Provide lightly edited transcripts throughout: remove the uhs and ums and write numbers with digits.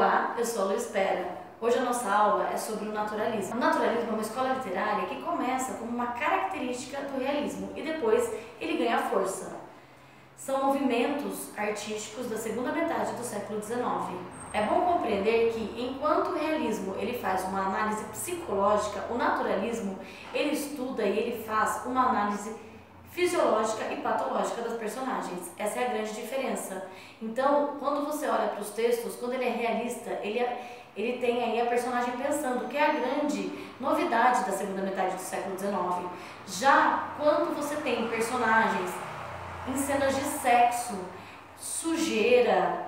Olá, eu sou a Luiz Pera. Hoje a nossa aula é sobre o naturalismo. O naturalismo é uma escola literária que começa como uma característica do realismo e depois ele ganha força. São movimentos artísticos da segunda metade do século XIX. É bom compreender que, enquanto o realismo ele faz uma análise psicológica, o naturalismo ele estuda e ele faz uma análise fisiológica e patológica das personagens. Essa é a grande diferença. Então, quando você olha para os textos, quando ele é realista, ele tem aí a personagem pensando, que é a grande novidade da segunda metade do século XIX. Já quando você tem personagens em cenas de sexo, sujeira,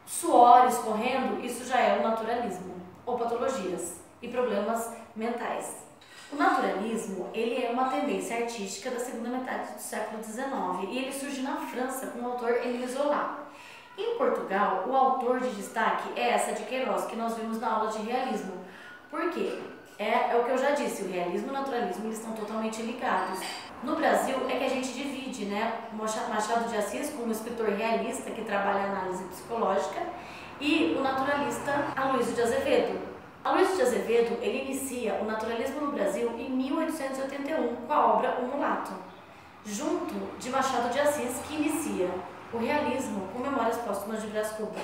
suor escorrendo, isso já é o naturalismo, ou patologias e problemas mentais. O naturalismo ele é uma tendência artística da segunda metade do século XIX e ele surge na França com o autor Émile Zola. Em Portugal, o autor de destaque é Eça de Queiroz, que nós vimos na aula de realismo. Por quê? É o que eu já disse, o realismo e o naturalismo eles estão totalmente ligados. No Brasil é que a gente divide, né? Machado de Assis como escritor realista que trabalha a análise psicológica e o naturalista Aloysio de Azevedo. Aloysio de Azevedo ele inicia o naturalismo no Brasil em 1881 com a obra O Mulato, junto de Machado de Assis, que inicia o realismo com Memórias Póstumas de Brás Cubas.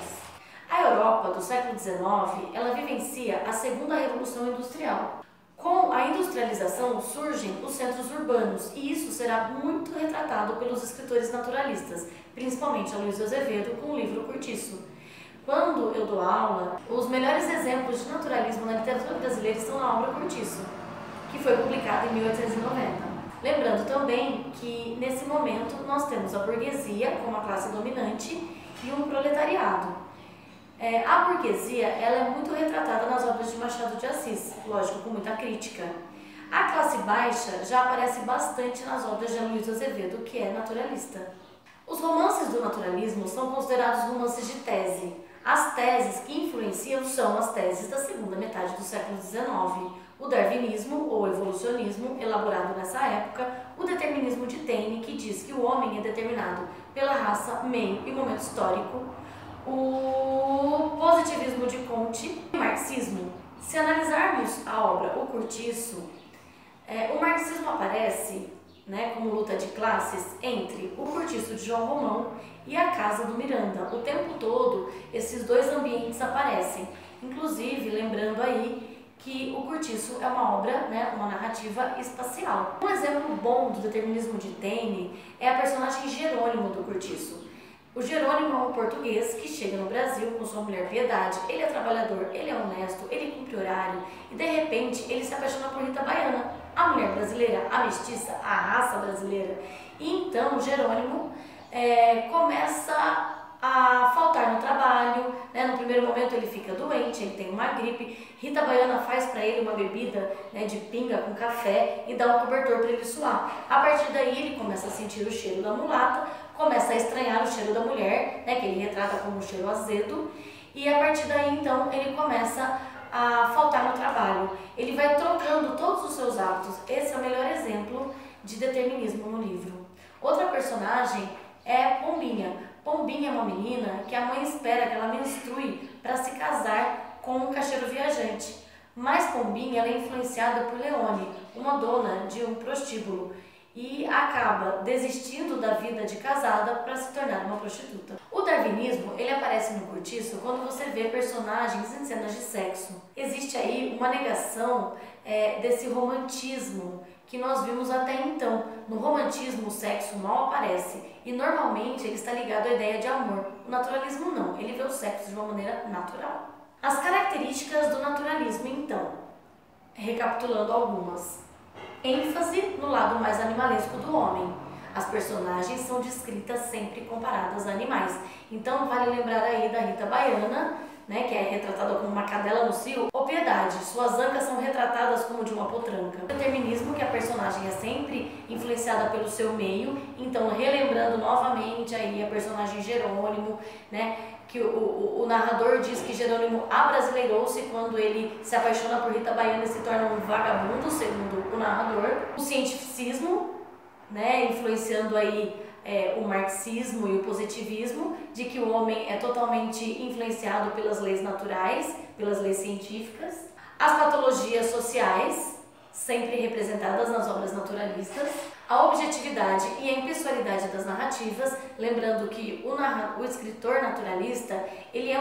A Europa do século XIX ela vivencia a segunda revolução industrial. Com a industrialização surgem os centros urbanos e isso será muito retratado pelos escritores naturalistas, principalmente Aloysio de Azevedo com o livro Cortiço. Quando eu dou aula, os melhores exemplos de naturalismo na literatura brasileira estão na obra Cortiço, que foi publicada em 1890. Lembrando também que, nesse momento, nós temos a burguesia como a classe dominante e um proletariado. A burguesia ela é muito retratada nas obras de Machado de Assis, lógico, com muita crítica. A classe baixa já aparece bastante nas obras de Aloysio de Azevedo, que é naturalista. Os romances do naturalismo são considerados romances de tese. As teses que influenciam são as teses da segunda metade do século XIX, o darwinismo ou evolucionismo, elaborado nessa época, o determinismo de Taine, que diz que o homem é determinado pela raça, meio e momento histórico, o positivismo de Comte e o marxismo. Se analisarmos a obra O Cortiço, o marxismo aparece como luta de classes entre o Cortiço de João Romão e a Casa do Miranda. O tempo todo, esses dois ambientes aparecem. Inclusive, lembrando aí que o Cortiço é uma obra, uma narrativa espacial. Um exemplo bom do determinismo de Taine é a personagem Jerônimo do Cortiço. O Jerônimo é um português que chega no Brasil com sua mulher Piedade. Ele é trabalhador, ele é honesto, ele cumpre horário e de repente ele se apaixona por Rita Baiana, a mulher brasileira, a mestiça, a raça brasileira. E então Jerônimo começa a faltar no trabalho, no primeiro momento ele fica doente, ele tem uma gripe. Rita Baiana faz para ele uma bebida de pinga com café e dá um cobertor para ele suar. A partir daí ele começa a sentir o cheiro da mulata, começa a estranhar o cheiro da mulher, que ele retrata como um cheiro azedo, e a partir daí então ele começa a faltar no trabalho. Ele vai trocando todos os seus hábitos. Esse é o melhor exemplo de determinismo no livro. Outra personagem é Pombinha. Pombinha é uma menina que a mãe espera que ela menstrue para se casar com um caixeiro viajante. Mas Pombinha ela é influenciada por Leone, uma dona de um prostíbulo, e acaba desistindo da vida de casada para se tornar uma prostituta. O darwinismo ele aparece no Cortiço quando você vê personagens em cenas de sexo. Existe aí uma negação desse romantismo que nós vimos até então. No romantismo o sexo mal aparece e normalmente ele está ligado à ideia de amor. O naturalismo não, ele vê o sexo de uma maneira natural. As características do naturalismo então, recapitulando algumas. ênfase no lado mais animalesco do homem. As personagens são descritas sempre comparadas a animais. Então vale lembrar aí da Rita Baiana, que é retratada como uma cadela no cio, ou Piedade, suas ancas são retratadas como de uma potranca. O determinismo, que a personagem é sempre influenciada pelo seu meio, então relembrando novamente aí a personagem Jerônimo, que o narrador diz que Jerônimo abrasileirou-se quando ele se apaixona por Rita Baiana e se torna um vagabundo, segundo o narrador. O cientificismo, influenciando aí o marxismo e o positivismo, de que o homem é totalmente influenciado pelas leis naturais, pelas leis científicas. As patologias sociais, sempre representadas nas obras naturalistas, a objetividade e a impessoalidade das narrativas, lembrando que o escritor naturalista ele é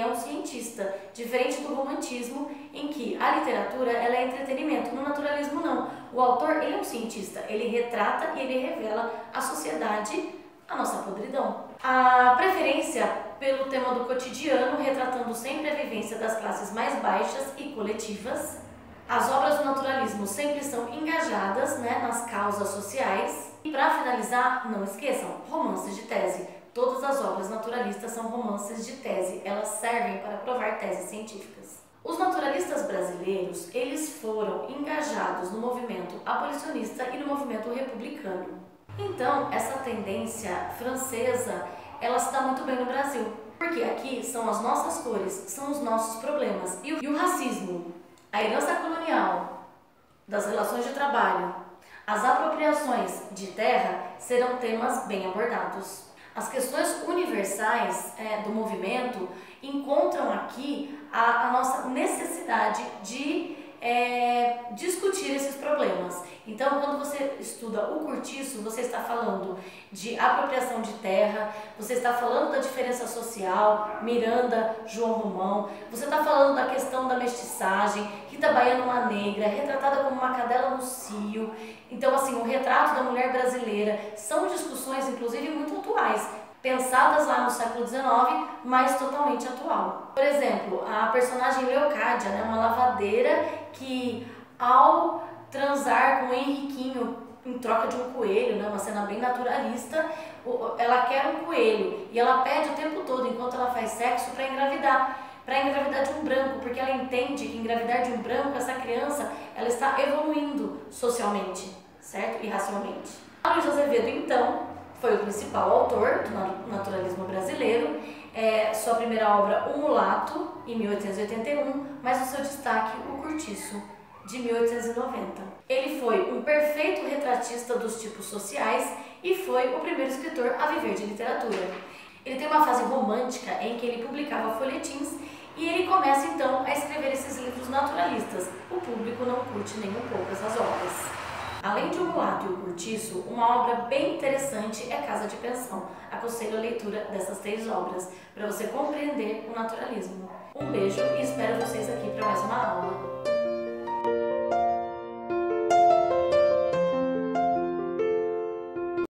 um cientista, diferente do romantismo, em que a literatura ela é entretenimento, no naturalismo não. O autor ele é um cientista, ele retrata e ele revela à sociedade a nossa podridão. A preferência pelo tema do cotidiano, retratando sempre a vivência das classes mais baixas e coletivas. As obras do naturalismo sempre são engajadas, nas causas sociais. E para finalizar, não esqueçam, romances de tese. Todas as obras naturalistas são romances de tese, elas servem para provar teses científicas. Os naturalistas brasileiros, eles foram engajados no movimento abolicionista e no movimento republicano. Então, essa tendência francesa, ela se dá muito bem no Brasil, porque aqui são as nossas cores, são os nossos problemas. E o racismo, a herança colonial, das relações de trabalho, as apropriações de terra serão temas bem abordados. As questões universais do movimento encontram aqui a nossa necessidade de discutir esses problemas. Então, quando você estuda o Curtiço, você está falando de apropriação de terra, você está falando da diferença social, Miranda, João Romão, você está falando da questão da mestiçagem, Rita Baiana, uma negra, retratada como uma cadela no cio. Então, assim, o retrato da mulher brasileira são discussões, inclusive, muito atuais, pensadas lá no século XIX, mas totalmente atual. Por exemplo, a personagem Leocádia, uma lavadeira que, ao transar com o Henriquinho em troca de um coelho, uma cena bem naturalista, ela quer um coelho e ela pede o tempo todo, enquanto ela faz sexo, para engravidar de um branco, porque ela entende que engravidar de um branco, essa criança, ela está evoluindo socialmente, certo? E racialmente. Luiz Azevedo, então, foi o principal autor do naturalismo brasileiro, sua primeira obra, O Mulato, em 1881, mas o seu destaque, O Curtiço, de 1890. Ele foi um perfeito retratista dos tipos sociais e foi o primeiro escritor a viver de literatura. Ele tem uma fase romântica em que ele publicava folhetins e ele começa então a escrever esses livros naturalistas. O público não curte nem um pouco essas obras. Além de O Mulato e O Curtiço, uma obra bem interessante é Casa de Pensão. Aconselho a leitura dessas 3 obras para você compreender o naturalismo. Um beijo e espero vocês aqui para mais uma aula.